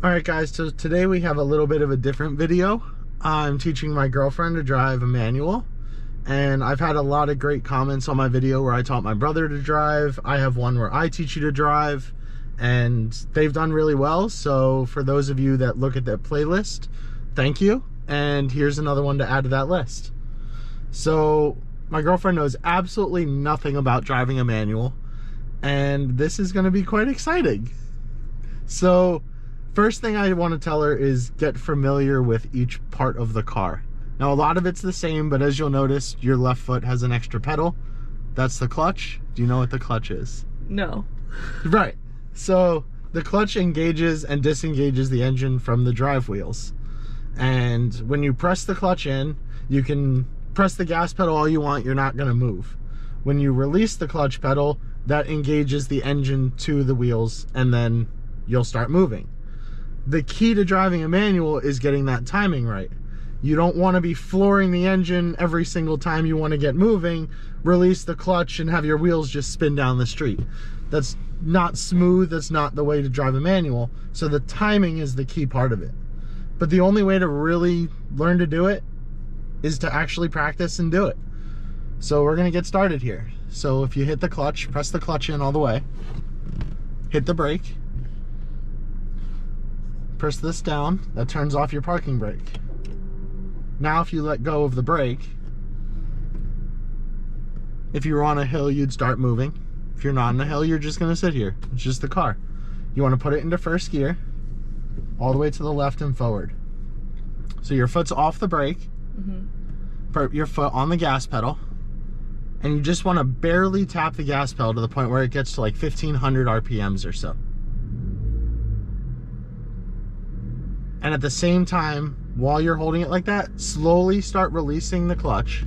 Alright guys, so today we have a little bit of a different video. I'm teaching my girlfriend to drive a manual, and I've had a lot of great comments on my video where I taught my brother to drive. I have one where I teach you to drive, and they've done really well. So for those of you that look at that playlist, thank you. And here's another one to add to that list. So my girlfriend knows absolutely nothing about driving a manual, and this is going to be quite exciting. So first thing I want to tell her is get familiar with each part of the car. Now a lot of it's the same, but as you'll notice, your left foot has an extra pedal. That's the clutch. Do you know what the clutch is? No. Right. So the clutch engages and disengages the engine from the drive wheels. And when you press the clutch in, you can press the gas pedal all you want, you're not going to move. When you release the clutch pedal, that engages the engine to the wheels, and then you'll start moving. The key to driving a manual is getting that timing right. You don't want to be flooring the engine every single time you want to get moving, release the clutch, and have your wheels just spin down the street. That's not smooth. That's not the way to drive a manual. So the timing is the key part of it. But the only way to really learn to do it is to actually practice and do it. So we're going to get started here. So if you hit the clutch, press the clutch in all the way, hit the brake, press this down, that turns off your parking brake. Now if you let go of the brake, if you were on a hill, you'd start moving. If you're not on a hill, you're just gonna sit here. It's just the car. You wanna put it into first gear, all the way to the left and forward. So your foot's off the brake, put your foot on the gas pedal, and you just wanna barely tap the gas pedal to the point where it gets to like 1500 RPMs or so. And at the same time, while you're holding it like that, slowly start releasing the clutch.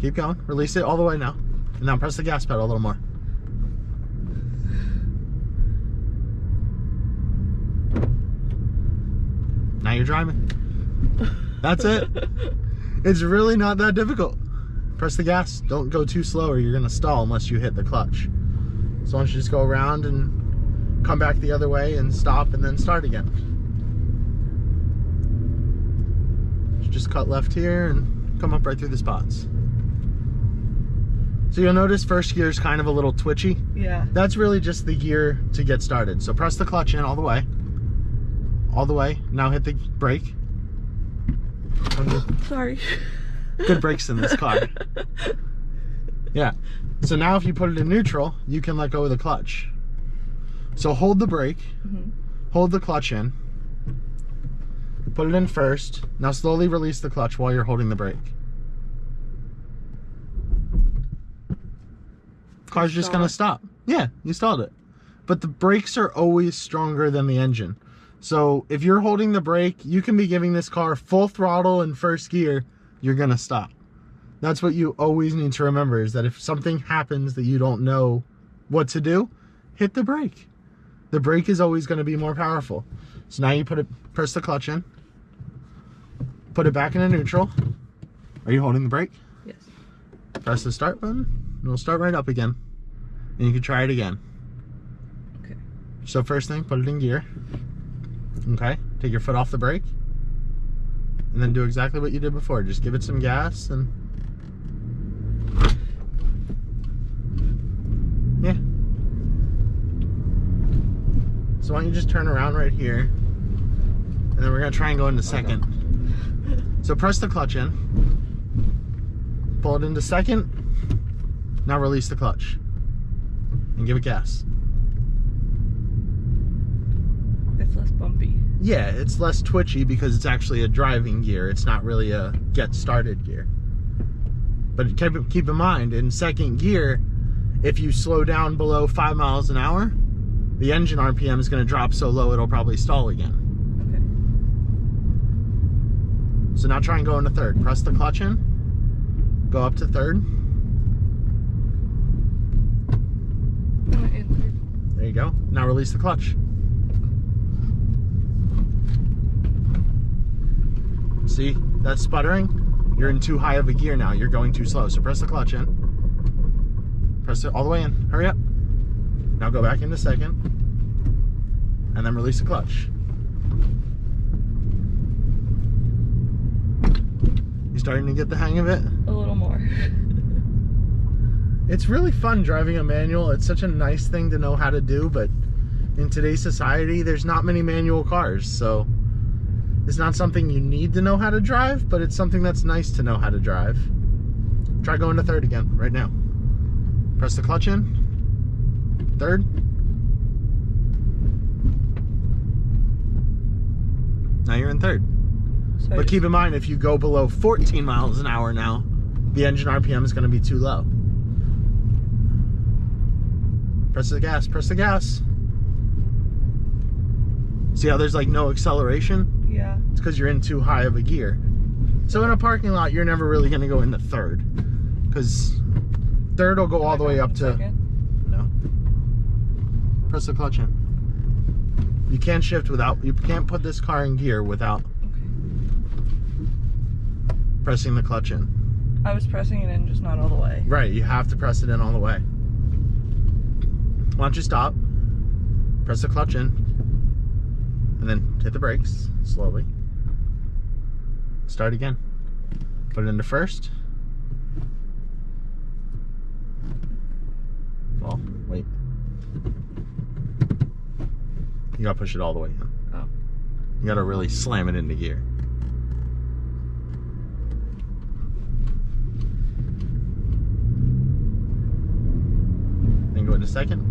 Keep going, release it all the way now. And now press the gas pedal a little more. Now you're driving. That's it. It's really not that difficult. Press the gas, don't go too slow or you're gonna stall unless you hit the clutch. So why don't you just go around and come back the other way and stop and then start again. Just cut left here and come up right through the spots. So you'll notice first gear is kind of a little twitchy. Yeah. That's really just the gear to get started. So press the clutch in all the way. All the way. Now hit the brake. Sorry. Good brakes in this car. Yeah. So now if you put it in neutral, you can let go of the clutch. So hold the brake, hold the clutch in, put it in first. Now slowly release the clutch while you're holding the brake. Car's just gonna stop. Yeah, you stalled it. But the brakes are always stronger than the engine. So if you're holding the brake, you can be giving this car full throttle in first gear, you're gonna stop. That's what you always need to remember, is that if something happens that you don't know what to do, hit the brake. The brake is always going to be more powerful. So now you press the clutch in, put it back into neutral. Are you holding the brake? Yes. Press the start button, and it'll start right up again. And you can try it again. Okay. So first thing, put it in gear. Okay, take your foot off the brake. And then do exactly what you did before. Just give it some gas and... yeah. So why don't you just turn around right here, and then we're gonna try and go into second. Okay. So press the clutch in, pull it into second, now release the clutch, and give it gas. It's less bumpy. Yeah, it's less twitchy because it's actually a driving gear. It's not really a get started gear. But keep in mind, in second gear, if you slow down below 5 miles an hour, the engine RPM is going to drop so low it'll probably stall again. Okay. So now try and go into third. Press the clutch in, go up to third. There you go. Now release the clutch. See, that's sputtering. You're in too high of a gear now. You're going too slow. So press the clutch in. Press it all the way in. Hurry up. Now go back into second. And then release the clutch. You starting to get the hang of it? A little more. It's really fun driving a manual. It's such a nice thing to know how to do, but in today's society, there's not many manual cars, so it's not something you need to know how to drive, but it's something that's nice to know how to drive. Try going to third again, right now. Press the clutch in. Third. Now you're in third. So But keep in mind, if you go below 14 miles an hour now, the engine RPM is going to be too low. Press the gas, press the gas. See how there's like no acceleration? Yeah. It's because you're in too high of a gear. So in a parking lot, you're never really going to go into third. Because third will go all the way up to... No. Press the clutch in. You can't shift without... You can't put this car in gear without pressing the clutch in. I was pressing it in, just not all the way. Right, you have to press it in all the way. Why don't you stop, press the clutch in, and then hit the brakes slowly. Start again. Put it into first. Well, wait. You gotta push it all the way in. Oh. You gotta really slam it into gear. Then go into second.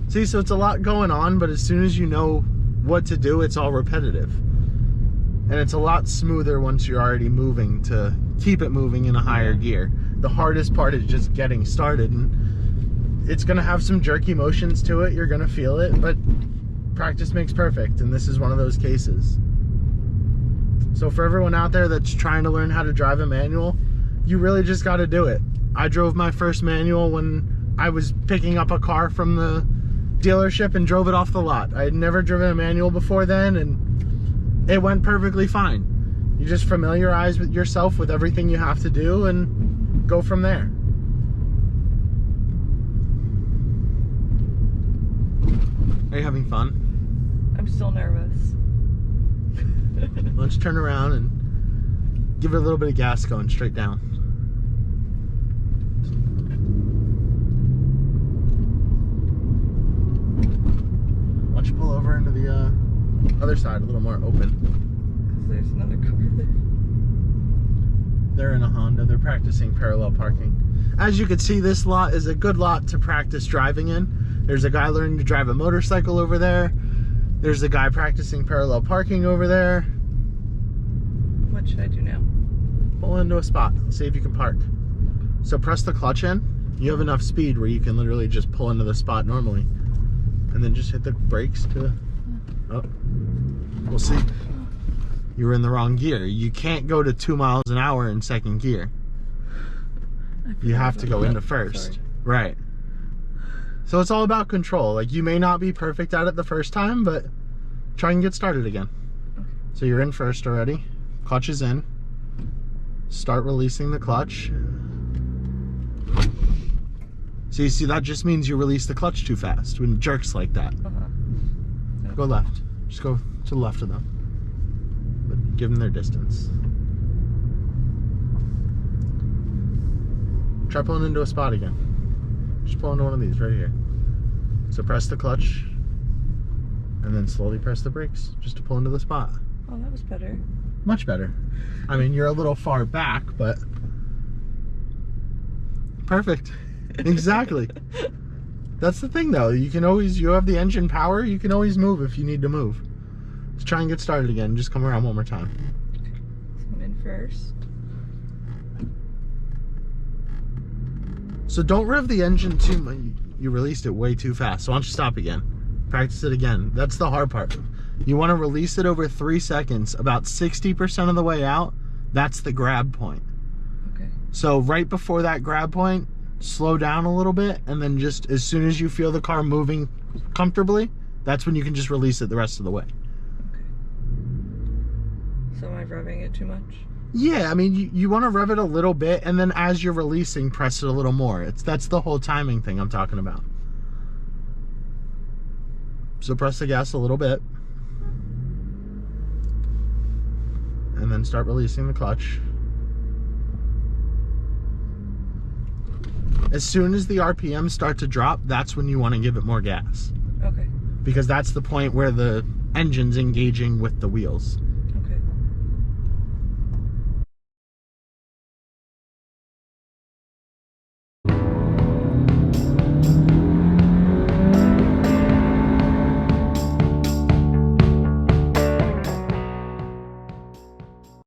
See, so it's a lot going on, but as soon as you know what to do, it's all repetitive. And it's a lot smoother once you're already moving to keep it moving in a higher gear. The hardest part is just getting started, and it's gonna have some jerky motions to it, you're gonna feel it, but practice makes perfect, and this is one of those cases. So for everyone out there that's trying to learn how to drive a manual, you really just gotta do it. I drove my first manual when I was picking up a car from the dealership and drove it off the lot. I had never driven a manual before then, and it went perfectly fine. You just familiarize with yourself with everything you have to do and go from there. Are you having fun? I'm still nervous. Let's turn around and give it a little bit of gas going straight down. Why don't you pull over into the other side, a little more open. Because there's another car there. They're in a Honda. They're practicing parallel parking. As you can see, this lot is a good lot to practice driving in. There's a guy learning to drive a motorcycle over there. There's a guy practicing parallel parking over there. What should I do now? Pull into a spot. See if you can park. So press the clutch in. You have enough speed where you can literally just pull into the spot normally. And then just hit the brakes to... Oh. We'll see. You were in the wrong gear. You can't go to 2 miles an hour in second gear. You have to go into first. Sorry. Right. So it's all about control. Like, you may not be perfect at it the first time, but try and get started again. Okay. So you're in first already. Clutch is in. Start releasing the clutch. So you see, that just means you release the clutch too fast when it jerks like that. Go left. Just go to the left of them. But give them their distance. Try pulling into a spot again. Just pull into one of these right here. So press the clutch and then slowly press the brakes just to pull into the spot. Oh, that was better. Much better. I mean, you're a little far back, but perfect. Exactly. That's the thing though. You can always, you have the engine power, you can always move if you need to move. Let's try and get started again. Just come around one more time. So I'm in first. So don't rev the engine too much. You released it way too fast. So why don't you stop again? Practice it again. That's the hard part. You want to release it over 3 seconds. About 60% of the way out, that's the grab point. Okay. So right before that grab point, slow down a little bit, and then just as soon as you feel the car moving comfortably, that's when you can just release it the rest of the way. Okay. So am I revving it too much? Yeah, I mean, you want to rev it a little bit, and then as you're releasing, press it a little more. That's the whole timing thing I'm talking about. So press the gas a little bit, and then start releasing the clutch. As soon as the RPMs start to drop, that's when you want to give it more gas. Okay. Because that's the point where the engine's engaging with the wheels.